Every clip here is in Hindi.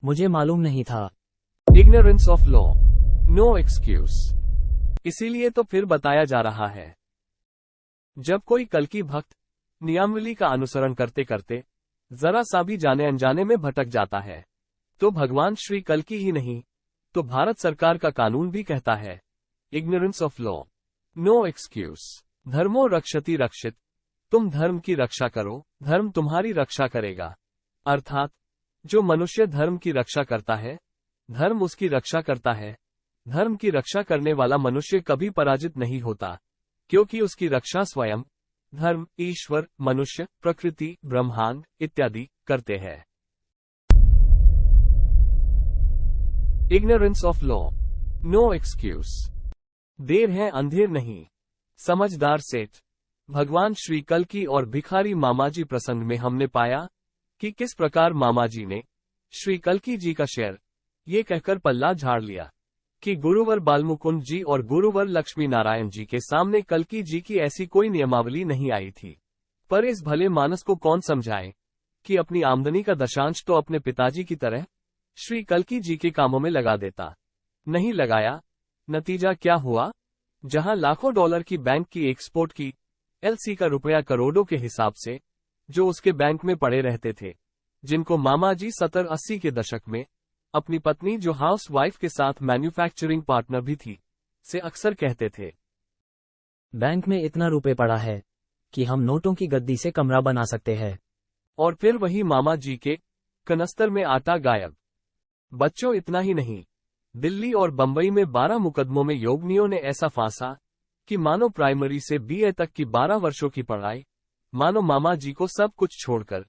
मुझे मालूम नहीं था। Ignorance of law, no excuse. इसीलिए तो फिर बताया जा रहा है। जब कोई कल्कि भक्त नियमावली का अनुसरण करते करते जरा सा भी जाने अनजाने में भटक जाता है, तो भगवान श्री कल्कि ही नहीं तो भारत सरकार का कानून भी कहता है, ignorance of law, no excuse. धर्मो रक्षति रक्षित। तुम धर्म की रक्षा करो, धर्म तुम्हारी रक्षा करेगा। अर्थात जो मनुष्य धर्म की रक्षा करता है, धर्म उसकी रक्षा करता है। धर्म की रक्षा करने वाला मनुष्य कभी पराजित नहीं होता, क्योंकि उसकी रक्षा स्वयं धर्म, ईश्वर, मनुष्य, प्रकृति, ब्रह्मांड इत्यादि करते हैं। Ignorance of law, no excuse. देर है अंधेर नहीं। समझदार सेठ। भगवान श्री कल्कि और भिखारी मामाजी प्रसंग में हमने पाया कि किस प्रकार मामाजी ने श्री कल्कि जी का शेर ये कहकर पल्ला झाड़ लिया कि गुरुवर बालमुकुंद जी और गुरुवर लक्ष्मी नारायण जी के सामने कल्कि जी की ऐसी कोई नियमावली नहीं आई थी। पर इस भले मानस को कौन समझाए कि अपनी आमदनी का दशांश तो अपने पिताजी की तरह श्री कल्कि जी के कामों में लगा देता। नहीं लगाया। नतीजा क्या हुआ? जहां लाखों डॉलर की बैंक की एक्सपोर्ट की एलसी का रुपया करोड़ों के हिसाब से जो उसके बैंक में पड़े रहते थे, जिनको मामाजी 70-80 के दशक में अपनी पत्नी जो हाउस वाइफ के साथ मैन्युफैक्चरिंग पार्टनर भी थी से अक्सर कहते थे, बैंक में इतना रुपए पड़ा है कि हम नोटों की गद्दी से कमरा बना सकते हैं। और फिर वही मामा जी के कनस्तर में आटा गायब। बच्चों, इतना ही नहीं, दिल्ली और बंबई में 12 मुकदमों में योगनियों ने ऐसा फांसा कि मानो प्राइमरी से बीए तक की 12 वर्षों की पढ़ाई मानो मामा जी को सब कुछ छोड़कर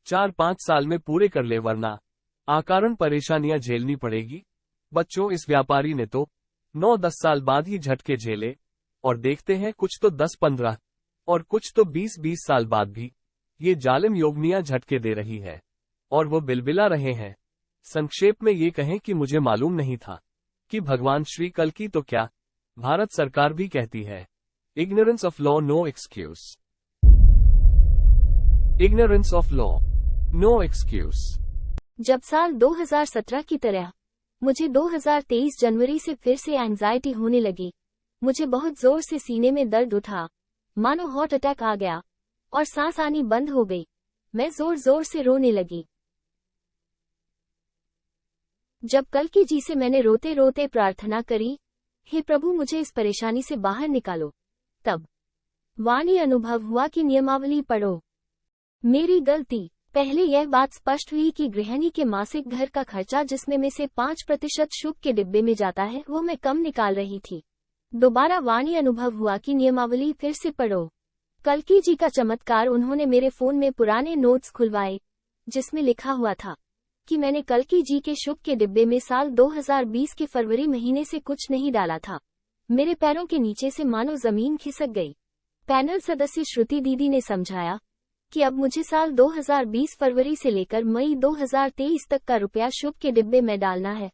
4-5 साल में पूरे कर ले, वरना अकारण परेशानियां झेलनी पड़ेगी। बच्चों, इस व्यापारी ने तो 9-10 साल बाद ही झटके झेले, और देखते हैं कुछ तो 10-15 और कुछ तो 20-20 साल बाद भी ये जालिम योगनियां झटके दे रही है और वो बिलबिला रहे हैं। संक्षेप में ये कहें कि मुझे मालूम नहीं था कि भगवान श्री कल्कि तो क्या, भारत सरकार भी कहती है, ignorance of law, no excuse. Ignorance of law, no excuse. जब साल 2017 की तरह मुझे 2023 जनवरी से फिर से एंजाइटी होने लगी। मुझे बहुत जोर से सीने में दर्द उठा, मानो हार्ट अटैक आ गया, और सांस आनी बंद हो गई। मैं जोर जोर से रोने लगी। जब कल्कि जी से मैंने रोते रोते प्रार्थना करी, हे प्रभु, मुझे इस परेशानी से बाहर निकालो, तब वाणी अनुभव हुआ कि नियमावली पढ़ो। मेरी गलती। पहले यह बात स्पष्ट हुई कि गृहिणी के मासिक घर का खर्चा जिसमें में से 5% शुल्क के डिब्बे में जाता है, वो मैं कम निकाल रही थी। दोबारा वाणी अनुभव हुआ कि नियमावली फिर से पढ़ो। कल्कि जी का चमत्कार, उन्होंने मेरे फोन में पुराने नोट्स खुलवाए जिसमें लिखा हुआ था कि मैंने कल्कि जी के शुल्क के डिब्बे में साल 2020 के फरवरी महीने से कुछ नहीं डाला था। मेरे पैरों के नीचे से मानो जमीन खिसक गई। पैनल सदस्य श्रुति दीदी ने समझाया कि अब मुझे साल 2020 फरवरी से लेकर मई 2023 तक का रुपया शुल्क के डिब्बे में डालना है।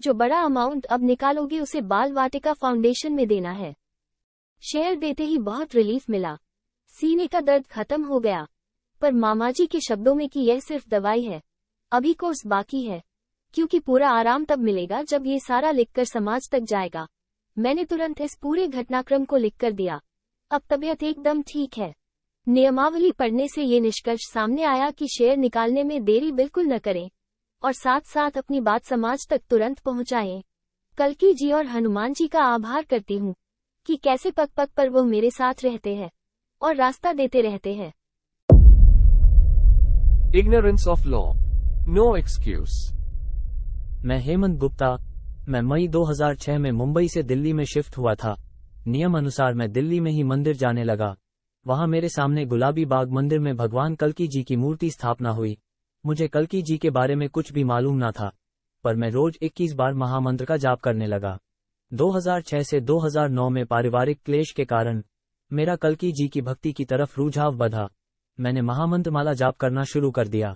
जो बड़ा अमाउंट अब निकालोगे उसे बाल वाटिका फाउंडेशन में देना है। शेयर देते ही बहुत रिलीफ मिला। सीने का दर्द खत्म हो गया। पर मामाजी के शब्दों में कि यह सिर्फ दवाई है, अभी कोर्स बाकी है, क्योंकि पूरा आराम तब मिलेगा जब ये सारा लिखकर समाज तक जाएगा। मैंने तुरंत इस पूरे घटनाक्रम को लिखकर दिया। अब तबीयत एकदम ठीक है। नियमावली पढ़ने से ये निष्कर्ष सामने आया कि शेयर निकालने में देरी बिल्कुल न करें और साथ साथ अपनी बात समाज तक तुरंत पहुंचाएं। कल्कि जी और हनुमान जी का आभार करती हूँ कि कैसे पग पग पर वो मेरे साथ रहते हैं और रास्ता देते रहते हैं। Ignorance of law, no excuse. मैं हेमंत गुप्ता। मैं मई 2006 में मुंबई से दिल्ली में शिफ्ट हुआ था। नियम अनुसार मैं दिल्ली में ही मंदिर जाने लगा। वहां मेरे सामने गुलाबी बाग मंदिर में भगवान कल्कि जी की मूर्ति स्थापना हुई। मुझे कल्कि जी के बारे में कुछ भी मालूम न था, पर मैं रोज 21 बार महामंत्र का जाप करने लगा। 2006 से 2009 में पारिवारिक क्लेश के कारण मेरा कल्कि जी की भक्ति की तरफ रुझाव बढ़ा। मैंने महामंत्र माला जाप करना शुरू कर दिया।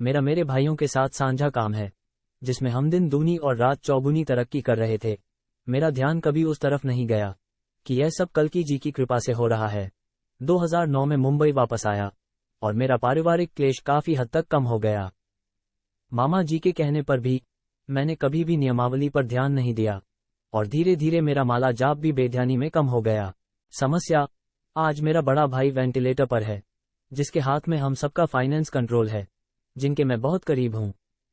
मेरा मेरे भाइयों के साथ साझा काम है, जिसमें हम दिन दूनी और रात चौगुनी तरक्की कर रहे थे। मेरा ध्यान कभी उस तरफ नहीं गया कि यह सब कल्कि जी की कृपा से हो रहा है। 2009 में मुंबई वापस आया और मेरा पारिवारिक क्लेश काफी हद तक कम हो गया। मामा जी के कहने पर भी मैंने कभी भी नियमावली पर ध्यान नहीं दिया और धीरे धीरे मेरा माला जाप भी बेध्यानी में कम हो गया। समस्या, आज मेरा बड़ा भाई वेंटिलेटर पर है, जिसके हाथ में हम सबका फाइनेंस कंट्रोल है, जिनके मैं बहुत करीब हूँ।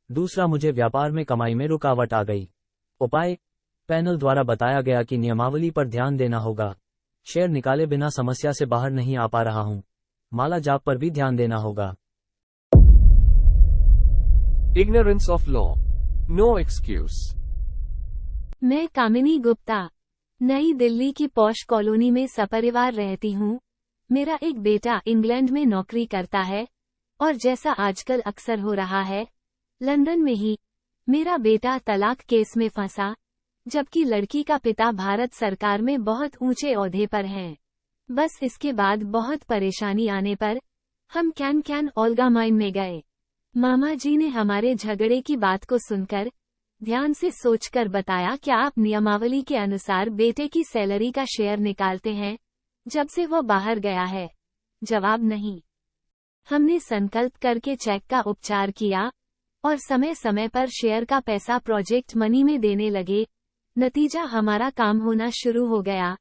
दूसरा, मुझे व्यापार में कमाई में रुकावट आ गई। उपाय, पैनल द्वारा बताया गया कि नियमावली पर ध्यान देना होगा। शेयर निकाले बिना समस्या से बाहर नहीं आ पा रहा हूँ। माला जाप पर भी ध्यान देना होगा। Ignorance of law. No excuse. मैं कामिनी गुप्ता, नई दिल्ली की पॉश कॉलोनी में सपरिवार रहती हूँ। मेरा एक बेटा इंग्लैंड में नौकरी करता है और जैसा आजकल अक्सर हो रहा है, लंदन में ही मेरा बेटा तलाक केस में फंसा, जबकि लड़की का पिता भारत सरकार में बहुत ऊंचे ओहदे पर हैं। बस इसके बाद बहुत परेशानी आने पर हम कैन ओल्गा माइन में गए। मामा जी ने हमारे झगड़े की बात को सुनकर ध्यान से सोचकर बताया, क्या आप नियमावली के अनुसार बेटे की सैलरी का शेयर निकालते हैं जब से वो बाहर गया है? जवाब नहीं। हमने संकल्प करके चेक का उपचार किया और समय समय पर शेयर का पैसा प्रोजेक्ट मनी में देने लगे। नतीजा, हमारा काम होना शुरू हो गया।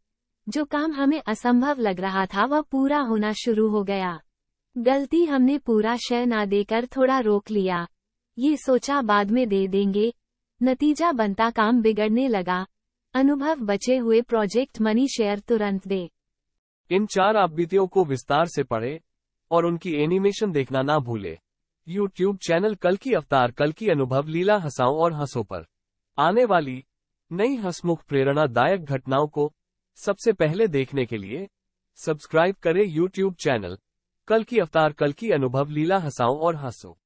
जो काम हमें असंभव लग रहा था वह पूरा होना शुरू हो गया। गलती, हमने पूरा शेयर ना देकर थोड़ा रोक लिया, ये सोचा बाद में दे देंगे। नतीजा बनता काम बिगड़ने लगा। अनुभव, बचे हुए प्रोजेक्ट मनी शेयर तुरंत दे। इन 4 आपबीतियों को विस्तार से पढ़े और उनकी एनिमेशन देखना ना भूले। YouTube चैनल कल की अवतार, कल की अनुभव लीला हंसाओ और हंसो पर आने वाली नई हंसमुख प्रेरणादायक घटनाओं को सबसे पहले देखने के लिए सब्सक्राइब करें YouTube चैनल कल की अवतार, कल की अनुभव लीला हंसाओ और हंसो।